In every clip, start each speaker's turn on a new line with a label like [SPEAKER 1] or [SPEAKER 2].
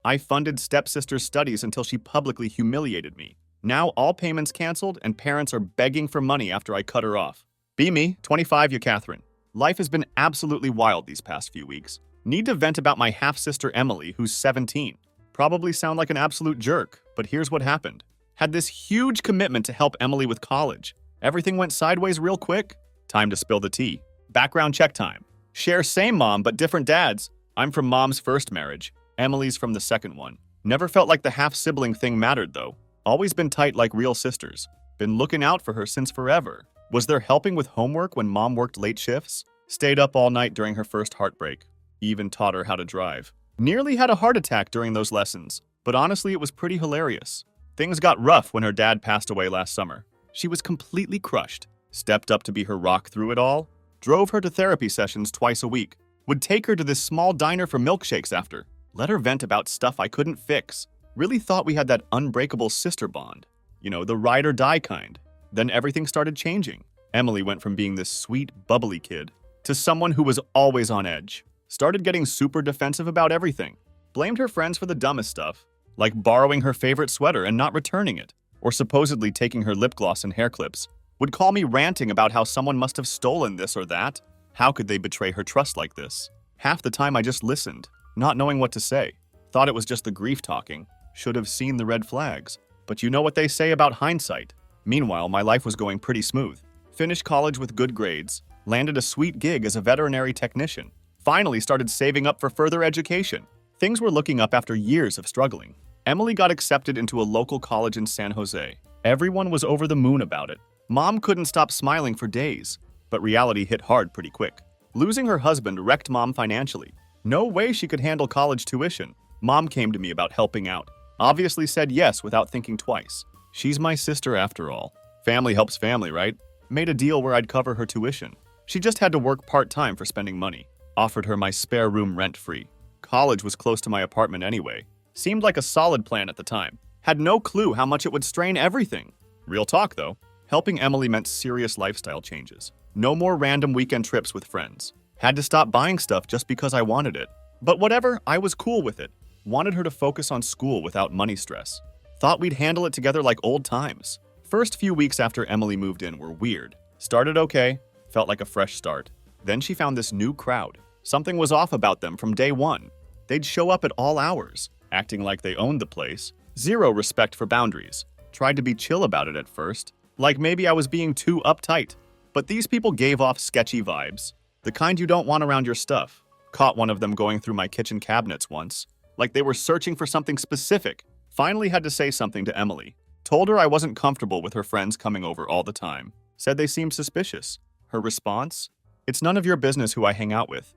[SPEAKER 1] I funded stepsister's studies until she publicly humiliated me. Now all payments canceled and parents are begging for money after I cut her off. Be me, 25, you Catherine. Life has been absolutely wild these past few weeks. Need to vent about my half-sister Emily, who's 17. Probably sound like an absolute jerk, but here's what happened. Had this huge commitment to help Emily with college. Everything went sideways real quick. Time to spill the tea. Background check time. Share same mom, but different dads. I'm from mom's first marriage. Emily's from the second one. Never felt like the half-sibling thing mattered, though. Always been tight like real sisters. Been looking out for her since forever. Was there helping with homework when mom worked late shifts? Stayed up all night during her first heartbreak. Even taught her how to drive. Nearly had a heart attack during those lessons. But honestly, it was pretty hilarious. Things got rough when her dad passed away last summer. She was completely crushed. Stepped up to be her rock through it all. Drove her to therapy sessions twice a week. Would take her to this small diner for milkshakes after. Let her vent about stuff I couldn't fix. Really thought we had that unbreakable sister bond. You know, the ride or die kind. Then everything started changing. Emily went from being this sweet, bubbly kid to someone who was always on edge. Started getting super defensive about everything. Blamed her friends for the dumbest stuff, like borrowing her favorite sweater and not returning it, or supposedly taking her lip gloss and hair clips. Would call me ranting about how someone must have stolen this or that. How could they betray her trust like this? Half the time I just listened, not knowing what to say. Thought it was just the grief talking. Should have seen the red flags. But you know what they say about hindsight. Meanwhile, my life was going pretty smooth. Finished college with good grades. Landed a sweet gig as a veterinary technician. Finally started saving up for further education. Things were looking up after years of struggling. Emily got accepted into a local college in San Jose. Everyone was over the moon about it. Mom couldn't stop smiling for days, but reality hit hard pretty quick. Losing her husband wrecked Mom financially. No way she could handle college tuition. Mom came to me about helping out. Obviously said yes without thinking twice. She's my sister after all. Family helps family, right? Made a deal where I'd cover her tuition. She just had to work part-time for spending money. Offered her my spare room rent-free. College was close to my apartment anyway. Seemed like a solid plan at the time. Had no clue how much it would strain everything. Real talk, though. Helping Emily meant serious lifestyle changes. No more random weekend trips with friends. Had to stop buying stuff just because I wanted it. But whatever, I was cool with it. Wanted her to focus on school without money stress. Thought we'd handle it together like old times. First few weeks after Emily moved in were weird. Started okay, felt like a fresh start. Then she found this new crowd. Something was off about them from day one. They'd show up at all hours, acting like they owned the place. Zero respect for boundaries. Tried to be chill about it at first, like maybe I was being too uptight. But these people gave off sketchy vibes. The kind you don't want around your stuff. Caught one of them going through my kitchen cabinets once, like they were searching for something specific. Finally had to say something to Emily. Told her I wasn't comfortable with her friends coming over all the time. Said they seemed suspicious. Her response? It's none of your business who I hang out with.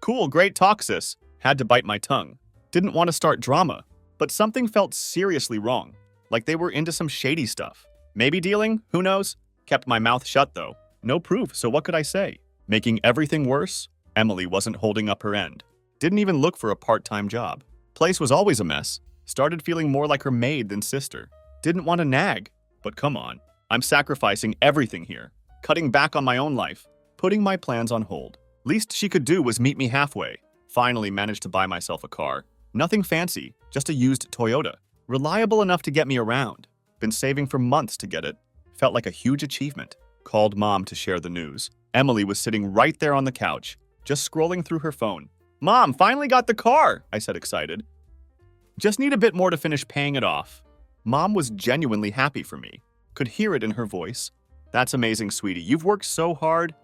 [SPEAKER 1] Cool, great talk, sis. Had to bite my tongue. Didn't want to start drama, but something felt seriously wrong. Like they were into some shady stuff. Maybe dealing, who knows? Kept my mouth shut though. No proof, so what could I say? Making everything worse, Emily wasn't holding up her end. Didn't even look for a part-time job. Place was always a mess. Started feeling more like her maid than sister. Didn't want to nag. But come on, I'm sacrificing everything here. Cutting back on my own life. Putting my plans on hold. Least she could do was meet me halfway. Finally managed to buy myself a car. Nothing fancy, just a used Toyota. Reliable enough to get me around. Been saving for months to get it. Felt like a huge achievement. Called Mom to share the news. Emily was sitting right there on the couch, just scrolling through her phone. Mom, finally got the car, I said excited. Just need a bit more to finish paying it off. Mom was genuinely happy for me. Could hear it in her voice. That's amazing, sweetie. You've worked so hard.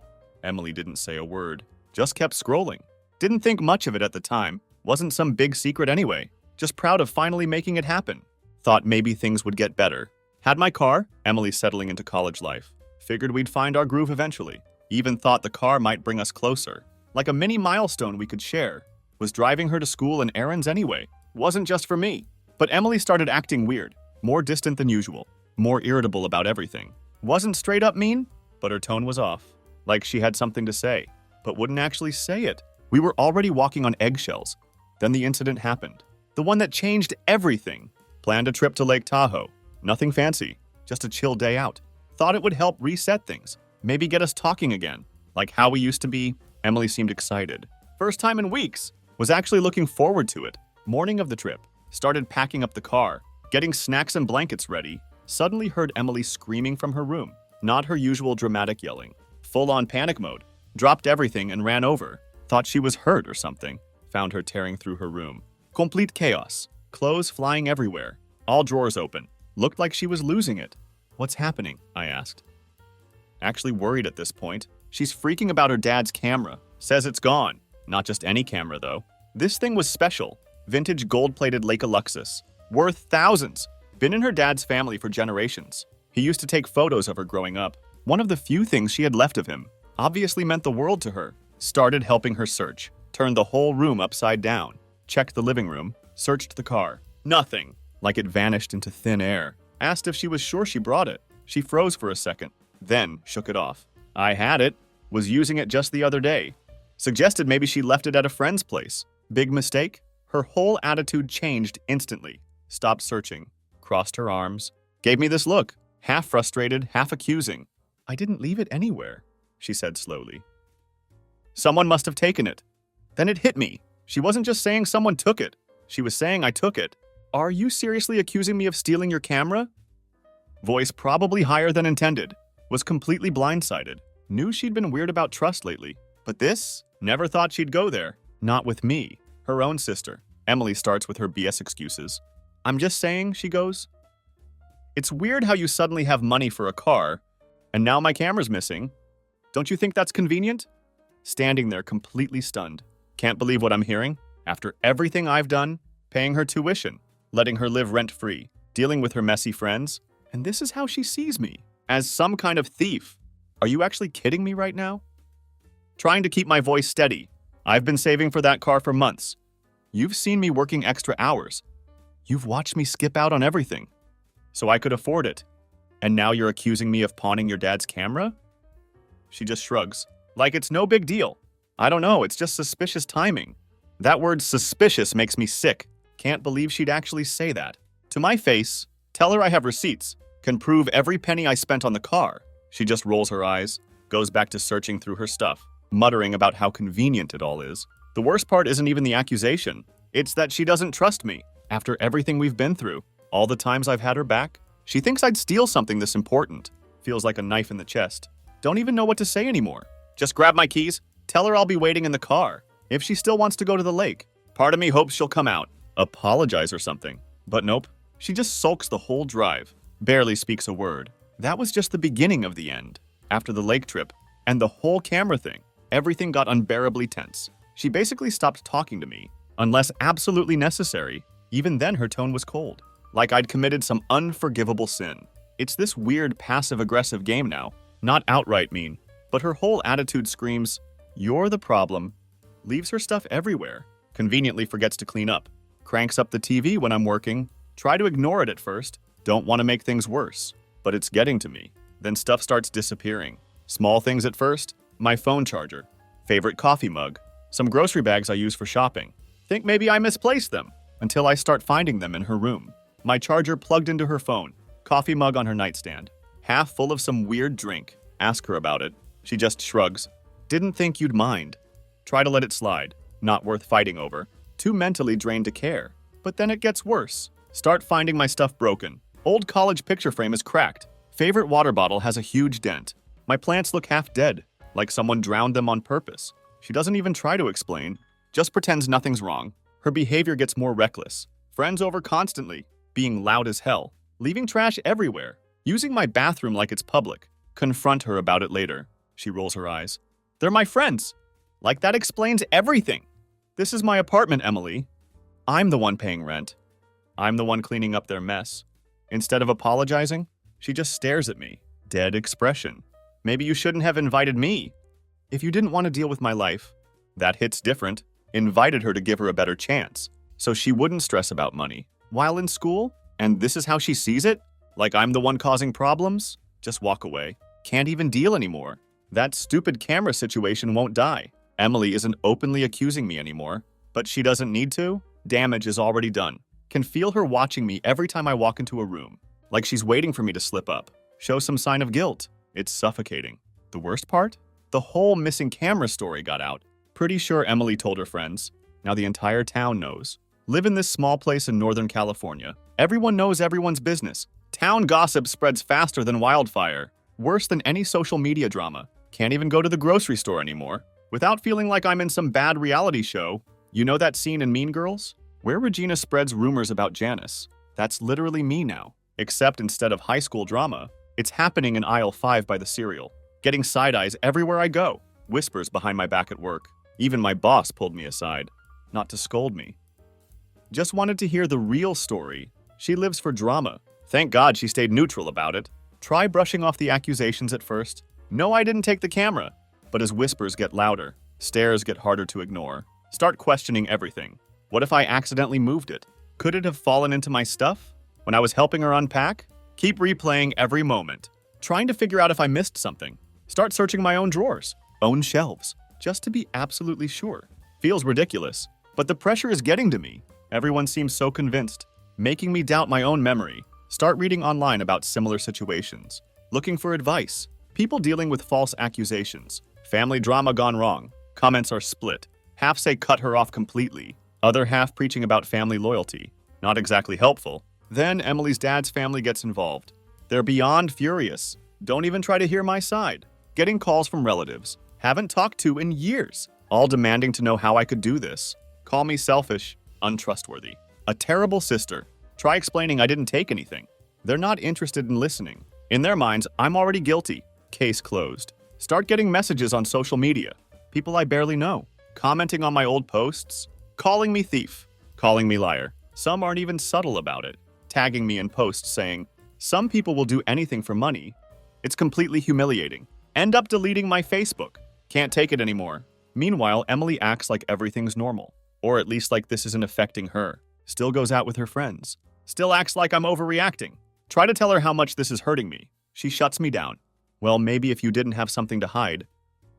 [SPEAKER 1] Emily didn't say a word. Just kept scrolling. Didn't think much of it at the time. Wasn't some big secret anyway. Just proud of finally making it happen. Thought maybe things would get better. Had my car, Emily settling into college life. Figured we'd find our groove eventually. Even thought the car might bring us closer. Like a mini milestone we could share. Was driving her to school and errands anyway. Wasn't just for me. But Emily started acting weird. More distant than usual. More irritable about everything. Wasn't straight up mean, but her tone was off. Like she had something to say, but wouldn't actually say it. We were already walking on eggshells. Then the incident happened. The one that changed everything. Planned a trip to Lake Tahoe. Nothing fancy. Just a chill day out. Thought it would help reset things. Maybe get us talking again. Like how we used to be. Emily seemed excited. First time in weeks. Was actually looking forward to it. Morning of the trip. started packing up the car, getting snacks and blankets ready, suddenly heard Emily screaming from her room. Not her usual dramatic yelling. Full-on panic mode. Dropped everything and ran over. Thought she was hurt or something. Found her tearing through her room. Complete chaos. Clothes flying everywhere. All drawers open. Looked like she was losing it. What's happening? I asked. Actually worried at this point. She's freaking about her dad's camera. Says it's gone. Not just any camera, though. This thing was special. Vintage gold-plated Leica Luxus. Worth thousands. Been in her dad's family for generations. He used to take photos of her growing up. One of the few things she had left of him. Obviously meant the world to her. Started helping her search. Turned the whole room upside down. Checked the living room. Searched the car. Nothing. Like it vanished into thin air. Asked if she was sure she brought it. She froze for a second. Then shook it off. I had it. Was using it just the other day. Suggested maybe she left it at a friend's place. Big mistake? Her whole attitude changed instantly. Stopped searching. Crossed her arms. Gave me this look. Half frustrated, half accusing. I didn't leave it anywhere, she said slowly. Someone must have taken it. Then it hit me. She wasn't just saying someone took it. She was saying I took it. Are you seriously accusing me of stealing your camera? Voice probably higher than intended. Was completely blindsided. Knew she'd been weird about trust lately. But this? Never thought she'd go there. Not with me. Her own sister. Emily starts with her BS excuses. I'm just saying, she goes. It's weird how you suddenly have money for a car, and now my camera's missing. Don't you think that's convenient? Standing there completely stunned. Can't believe what I'm hearing. After everything I've done, paying her tuition, letting her live rent-free, dealing with her messy friends, and this is how she sees me. As some kind of thief. Are you actually kidding me right now? Trying to keep my voice steady. I've been saving for that car for months. You've seen me working extra hours. You've watched me skip out on everything. So I could afford it. And now you're accusing me of pawning your dad's camera? She just shrugs. Like it's no big deal. I don't know, it's just suspicious timing. That word suspicious makes me sick. Can't believe she'd actually say that. To my face, tell her I have receipts. Can prove every penny I spent on the car. She just rolls her eyes, goes back to searching through her stuff, muttering about how convenient it all is. The worst part isn't even the accusation. It's that she doesn't trust me. After everything we've been through, all the times I've had her back, she thinks I'd steal something this important. Feels like a knife in the chest. Don't even know what to say anymore. Just grab my keys, tell her I'll be waiting in the car. If she still wants to go to the lake, part of me hopes she'll come out, apologize or something. But nope, she just sulks the whole drive, barely speaks a word. That was just the beginning of the end. After the lake trip, and the whole camera thing, everything got unbearably tense. She basically stopped talking to me, unless absolutely necessary. Even then her tone was cold, like I'd committed some unforgivable sin. It's this weird passive-aggressive game now, not outright mean, but her whole attitude screams, "You're the problem." Leaves her stuff everywhere, conveniently forgets to clean up, cranks up the TV when I'm working, try to ignore it at first, don't want to make things worse, but it's getting to me. Then stuff starts disappearing. Small things at first, my phone charger, favorite coffee mug, some grocery bags I use for shopping. Think maybe I misplaced them, until I start finding them in her room. My charger plugged into her phone, coffee mug on her nightstand, half full of some weird drink. Ask her about it. She just shrugs. Didn't think you'd mind. Try to let it slide. Not worth fighting over. Too mentally drained to care. But then it gets worse. Start finding my stuff broken. Old college picture frame is cracked. Favorite water bottle has a huge dent. My plants look half dead, like someone drowned them on purpose. She doesn't even try to explain. Just pretends nothing's wrong. Her behavior gets more reckless. Friends over constantly. Being loud as hell. Leaving trash everywhere. Using my bathroom like it's public. Confront her about it later. She rolls her eyes. They're my friends. Like that explains everything. This is my apartment, Emily. I'm the one paying rent. I'm the one cleaning up their mess. Instead of apologizing, she just stares at me. Dead expression. Maybe you shouldn't have invited me. If you didn't want to deal with my life, that hits different. Invited her to give her a better chance, so she wouldn't stress about money. While in school, and this is how she sees it? Like I'm the one causing problems? Just walk away. Can't even deal anymore. That stupid camera situation won't die. Emily isn't openly accusing me anymore, but she doesn't need to. Damage is already done. Can feel her watching me every time I walk into a room, like she's waiting for me to slip up, show some sign of guilt. It's suffocating. The worst part? The whole missing camera story got out. Pretty sure Emily told her friends. Now the entire town knows. Live in this small place in Northern California. Everyone knows everyone's business. Town gossip spreads faster than wildfire. Worse than any social media drama. Can't even go to the grocery store anymore without feeling like I'm in some bad reality show. You know that scene in Mean Girls? Where Regina spreads rumors about Janice. That's literally me now. Except instead of high school drama, it's happening in aisle 5 by the cereal. Getting side eyes everywhere I go. Whispers behind my back at work. Even my boss pulled me aside. Not to scold me. Just wanted to hear the real story. She lives for drama. Thank God she stayed neutral about it. Try brushing off the accusations at first. No, I didn't take the camera. But as whispers get louder, stares get harder to ignore. Start questioning everything. What if I accidentally moved it? Could it have fallen into my stuff? When I was helping her unpack? Keep replaying every moment. Trying to figure out if I missed something. Start searching my own drawers, own shelves, just to be absolutely sure. Feels ridiculous, but the pressure is getting to me. Everyone seems so convinced, making me doubt my own memory. Start reading online about similar situations. Looking for advice. People dealing with false accusations. Family drama gone wrong. Comments are split. Half say cut her off completely. Other half preaching about family loyalty. Not exactly helpful. Then Emily's dad's family gets involved. They're beyond furious. Don't even try to hear my side. Getting calls from relatives. Haven't talked to in years. All demanding to know how I could do this. Call me selfish, untrustworthy. A terrible sister. Try explaining I didn't take anything. They're not interested in listening. In their minds, I'm already guilty. Case closed. Start getting messages on social media. People I barely know. Commenting on my old posts. Calling me thief. Calling me liar. Some aren't even subtle about it. Tagging me in posts saying, some people will do anything for money. It's completely humiliating. End up deleting my Facebook. Can't take it anymore. Meanwhile, Emily acts like everything's normal. Or at least like this isn't affecting her. Still goes out with her friends. Still acts like I'm overreacting. Try to tell her how much this is hurting me. She shuts me down. Well, maybe if you didn't have something to hide.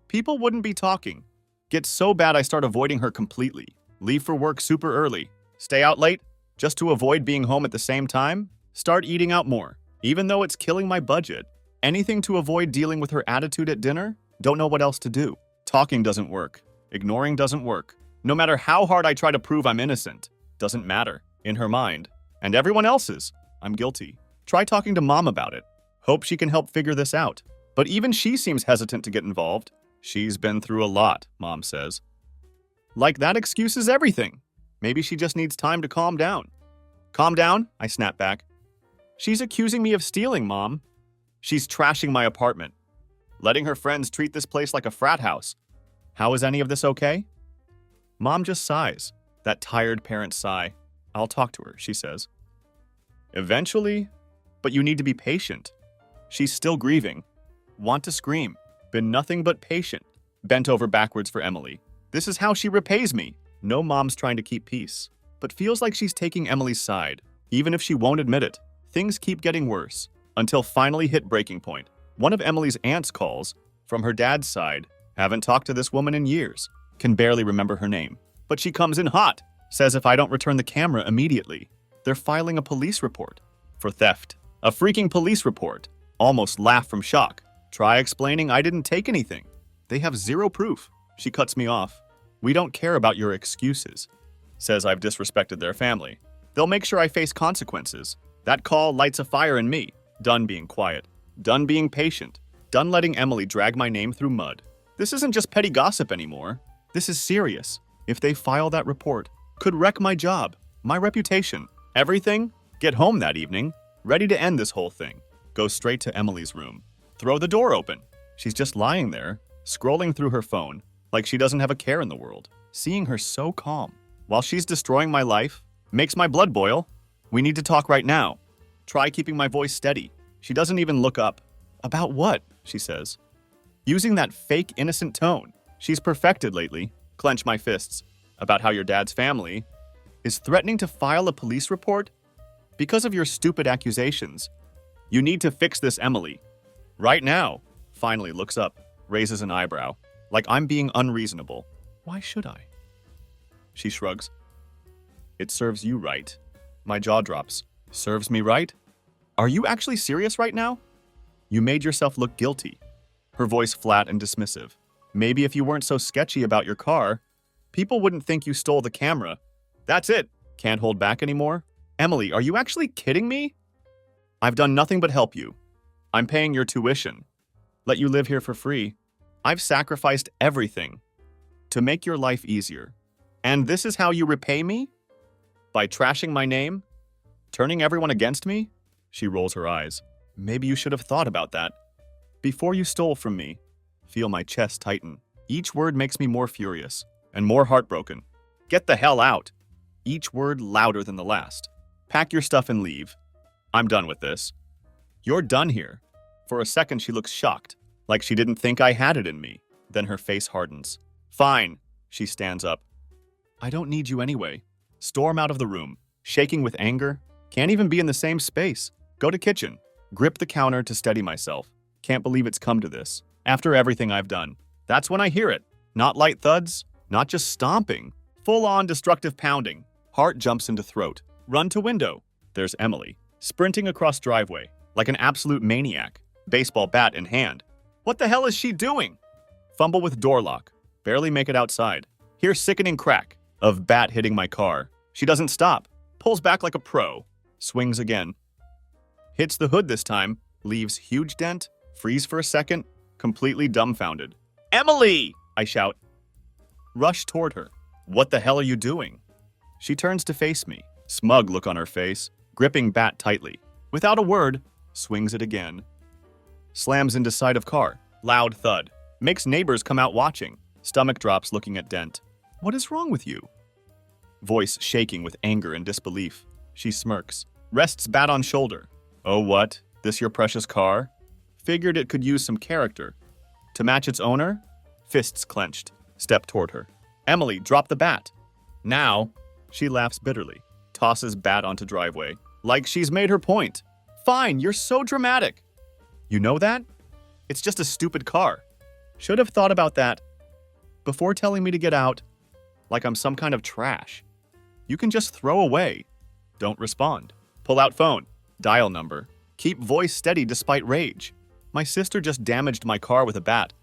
[SPEAKER 1] People wouldn't be talking. Gets so bad I start avoiding her completely. Leave for work super early. Stay out late just to avoid being home at the same time. Start eating out more, even though it's killing my budget. Anything to avoid dealing with her attitude at dinner? Don't know what else to do. Talking doesn't work. Ignoring doesn't work. No matter how hard I try to prove I'm innocent, doesn't matter. In her mind, and everyone else's, I'm guilty. Try talking to mom about it. Hope she can help figure this out. But even she seems hesitant to get involved. She's been through a lot, mom says. Like that excuses everything. Maybe she just needs time to calm down. Calm down, I snap back. She's accusing me of stealing, Mom. She's trashing my apartment. Letting her friends treat this place like a frat house. How is any of this okay? Mom just sighs. That tired parent sigh. I'll talk to her, she says. Eventually, but you need to be patient. She's still grieving. Want to scream. Been nothing but patient. Bent over backwards for Emily. This is how she repays me. No mom's trying to keep peace, but feels like she's taking Emily's side. Even if she won't admit it, things keep getting worse, until finally hit breaking point. One of Emily's aunts calls, from her dad's side. Haven't talked to this woman in years. Can barely remember her name. But she comes in hot. Says if I don't return the camera immediately, they're filing a police report. For theft. A freaking police report. Almost laugh from shock. Try explaining I didn't take anything. They have zero proof. She cuts me off. We don't care about your excuses. Says I've disrespected their family. They'll make sure I face consequences. That call lights a fire in me. Done being quiet. Done being patient. Done letting Emily drag my name through mud. This isn't just petty gossip anymore. This is serious. If they file that report, could wreck my job, my reputation, everything. Get home that evening, ready to end this whole thing. Go straight to Emily's room. Throw the door open. She's just lying there, scrolling through her phone, like she doesn't have a care in the world. Seeing her so calm, while she's destroying my life, makes my blood boil. We need to talk right now. Try keeping my voice steady. She doesn't even look up. About what? She says. Using that fake innocent tone she's perfected lately. Clench my fists. About how your dad's family is threatening to file a police report because of your stupid accusations. You need to fix this, Emily. Right now. Finally looks up, raises an eyebrow, like I'm being unreasonable. Why should I? She shrugs. It serves you right. My jaw drops. Serves me right? Are you actually serious right now? You made yourself look guilty. Her voice flat and dismissive. Maybe if you weren't so sketchy about your car, people wouldn't think you stole the camera. That's it. Can't hold back anymore? Emily, are you actually kidding me? I've done nothing but help you. I'm paying your tuition. Let you live here for free. I've sacrificed everything to make your life easier. And this is how you repay me? By trashing my name? Turning everyone against me? She rolls her eyes. Maybe you should have thought about that. Before you stole from me. Feel my chest tighten. Each word makes me more furious and more heartbroken. Get the hell out. Each word louder than the last. Pack your stuff and leave. I'm done with this. You're done here. For a second, she looks shocked, like she didn't think I had it in me. Then her face hardens. Fine. She stands up. I don't need you anyway. Storm out of the room, shaking with anger. Can't even be in the same space. Go to kitchen. Grip the counter to steady myself. Can't believe it's come to this. After everything I've done. That's when I hear it. Not light thuds, not just stomping. Full-on destructive pounding. Heart jumps into throat. Run to window. There's Emily, sprinting across driveway, like an absolute maniac. Baseball bat in hand. What the hell is she doing? Fumble with door lock. Barely make it outside. Hear sickening crack of bat hitting my car. She doesn't stop. Pulls back like a pro. Swings again. Hits the hood this time. Leaves huge dent. Freeze for a second. Completely dumbfounded. Emily! I shout. Rush toward her. What the hell are you doing? She turns to face me. Smug look on her face. Gripping bat tightly. Without a word, swings it again. Slams into side of car. Loud thud. Makes neighbors come out watching. Stomach drops looking at dent. What is wrong with you? Voice shaking with anger and disbelief. She smirks. Rests bat on shoulder. Oh what? This your precious car? Figured it could use some character. To match its owner? Fists clenched. Step toward her. Emily, drop the bat. Now, she laughs bitterly. Tosses bat onto driveway. Like she's made her point. Fine, you're so dramatic. You know that? It's just a stupid car. Should have thought about that before telling me to get out, like I'm some kind of trash. You can just throw away. Don't respond. Pull out phone. Dial number. Keep voice steady despite rage. My sister just damaged my car with a bat.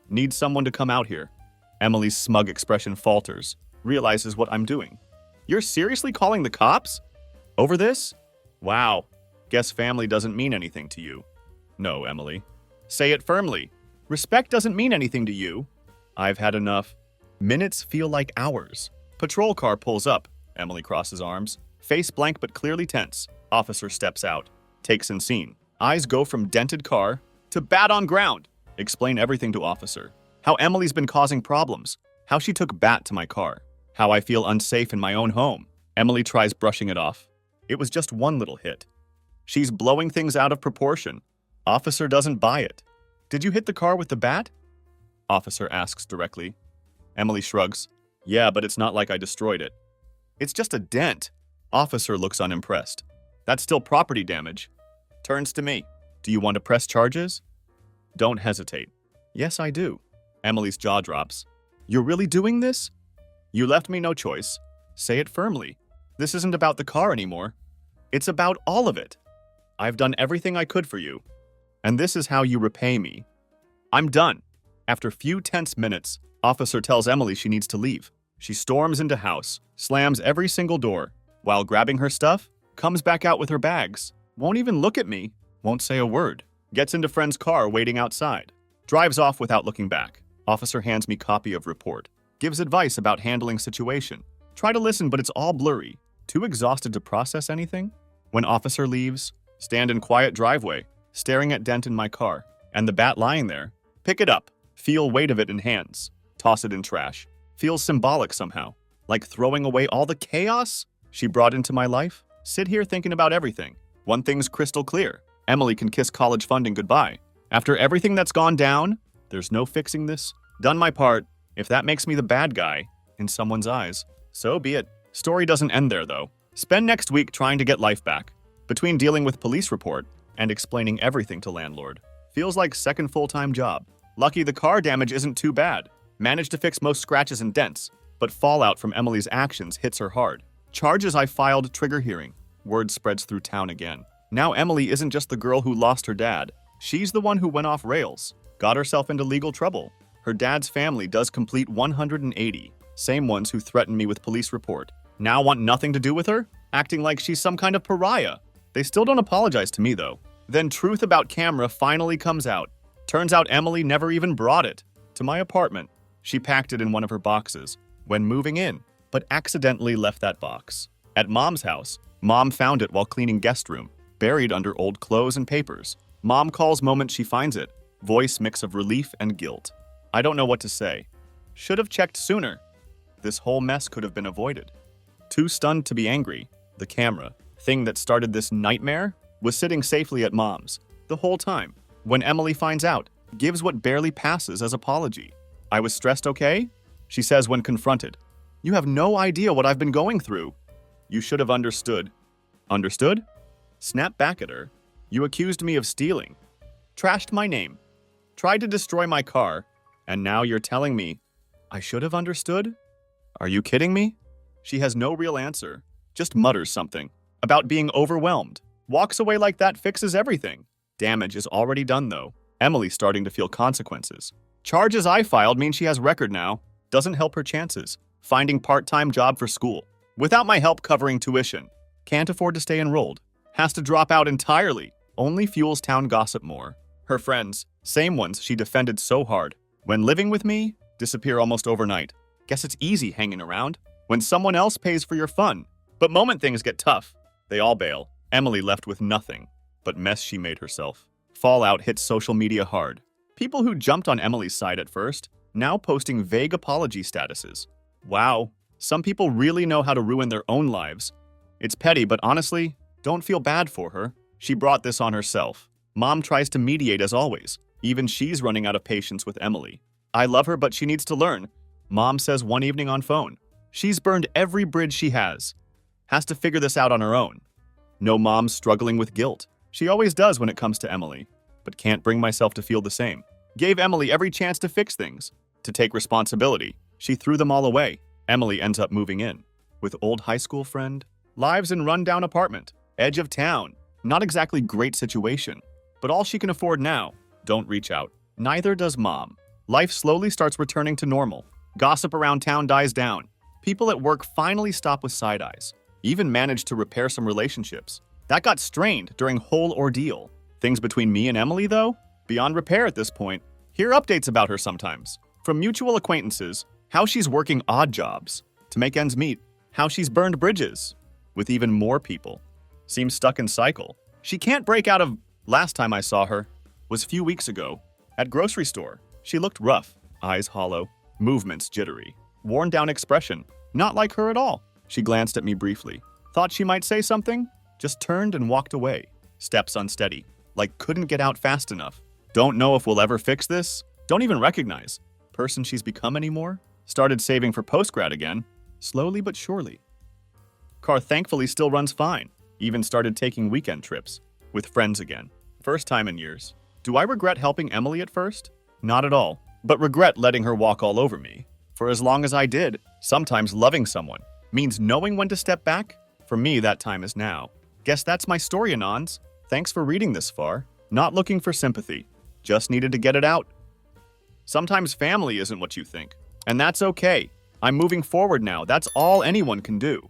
[SPEAKER 1] Need someone to come out here. Emily's smug expression falters. Realizes what I'm doing. You're seriously calling the cops? Over this? Wow. Guess family doesn't mean anything to you. No, Emily. Say it firmly. Respect doesn't mean anything to you. I've had enough. Minutes feel like hours. Patrol car pulls up. Emily crosses arms. Face blank but clearly tense. Officer steps out. Takes in scene. Eyes go from dented car to bat on ground. Explain everything to officer. How Emily's been causing problems. How she took bat to my car. How I feel unsafe in my own home. Emily tries brushing it off. It was just one little hit. She's blowing things out of proportion. Officer doesn't buy it. Did you hit the car with the bat? Officer asks directly. Emily shrugs. Yeah, but it's not like I destroyed it. It's just a dent. Officer looks unimpressed. That's still property damage. Turns to me. Do you want to press charges? Don't hesitate. Yes, I do. Emily's jaw drops. You're really doing this? You left me no choice. Say it firmly. This isn't about the car anymore. It's about all of it. I've done everything I could for you. And this is how you repay me. I'm done. After few tense minutes, officer tells Emily she needs to leave. She storms into house, slams every single door. While grabbing her stuff, comes back out with her bags. Won't even look at me. Won't say a word. Gets into friend's car waiting outside. Drives off without looking back. Officer hands me copy of report. Gives advice about handling situation. Try to listen, but it's all blurry. Too exhausted to process anything? When officer leaves, stand in quiet driveway, staring at dent in my car, and the bat lying there. Pick it up. Feel weight of it in hands. Toss it in trash. Feels symbolic somehow. Like throwing away all the chaos she brought into my life. Sit here thinking about everything. One thing's crystal clear. Emily can kiss college funding goodbye. After everything that's gone down, there's no fixing this. Done my part. If that makes me the bad guy in someone's eyes, so be it. Story doesn't end there, though. Spend next week trying to get life back. Between dealing with police report and explaining everything to landlord. Feels like second full-time job. Lucky the car damage isn't too bad. Managed to fix most scratches and dents, but fallout from Emily's actions hits her hard. Charges I filed trigger hearing. Word spreads through town again. Now Emily isn't just the girl who lost her dad. She's the one who went off rails. Got herself into legal trouble. Her dad's family does complete 180. Same ones who threatened me with police report. Now want nothing to do with her? Acting like she's some kind of pariah. They still don't apologize to me, though. Then truth about camera finally comes out. Turns out Emily never even brought it to my apartment. She packed it in one of her boxes when moving in, but accidentally left that box at Mom's house. Mom found it while cleaning guest room, buried under old clothes and papers. Mom calls moment she finds it. Voice mix of relief and guilt. I don't know what to say. Should have checked sooner. This whole mess could have been avoided. Too stunned to be angry, the camera, thing that started this nightmare, was sitting safely at Mom's the whole time. When Emily finds out, gives what barely passes as apology. I was stressed, okay? She says when confronted. You have no idea what I've been going through. You should have understood. Understood? Snap back at her. You accused me of stealing. Trashed my name. Tried to destroy my car. And now you're telling me I should have understood? Are you kidding me? She has no real answer. Just mutters something about being overwhelmed. Walks away like that fixes everything. Damage is already done, though. Emily's starting to feel consequences. Charges I filed mean she has record now. Doesn't help her chances. Finding part-time job for school. Without my help covering tuition. Can't afford to stay enrolled. Has to drop out entirely. Only fuels town gossip more. Her friends, same ones she defended so hard, when living with me, disappear almost overnight. Guess it's easy hanging around when someone else pays for your fun. But moment things get tough. They all bail. Emily left with nothing but mess she made herself. Fallout hits social media hard. People who jumped on Emily's side at first, now posting vague apology statuses. Wow, some people really know how to ruin their own lives. It's petty, but honestly, don't feel bad for her. She brought this on herself. Mom tries to mediate as always. Even she's running out of patience with Emily. I love her, but she needs to learn. Mom says one evening on phone. She's burned every bridge she has. Has to figure this out on her own. No, Mom's struggling with guilt. She always does when it comes to Emily, but can't bring myself to feel the same. Gave Emily every chance to fix things, to take responsibility. She threw them all away. Emily ends up moving in with old high school friend. Lives in rundown apartment, edge of town. Not exactly great situation, but all she can afford now. Don't reach out. Neither does Mom. Life slowly starts returning to normal. Gossip around town dies down. People at work finally stop with side eyes. Even managed to repair some relationships. That got strained during whole ordeal. Things between me and Emily, though, beyond repair at this point. Hear updates about her sometimes. From mutual acquaintances, how she's working odd jobs to make ends meet. How she's burned bridges with even more people. Seems stuck in cycle. She can't break out of. Last time I saw her was a few weeks ago at grocery store. She looked rough, eyes hollow, movements jittery, worn down expression. Not like her at all. She glanced at me briefly. Thought she might say something, just turned and walked away. Steps unsteady, like couldn't get out fast enough. Don't know if we'll ever fix this. Don't even recognize person she's become anymore. Started saving for postgrad again, slowly but surely. Car thankfully still runs fine. Even started taking weekend trips with friends again. First time in years. Do I regret helping Emily at first? Not at all, but regret letting her walk all over me. For as long as I did, sometimes loving someone means knowing when to step back. For me, that time is now. Guess that's my story, Anons. Thanks for reading this far. Not looking for sympathy. Just needed to get it out. Sometimes family isn't what you think, and that's okay. I'm moving forward now. That's all anyone can do.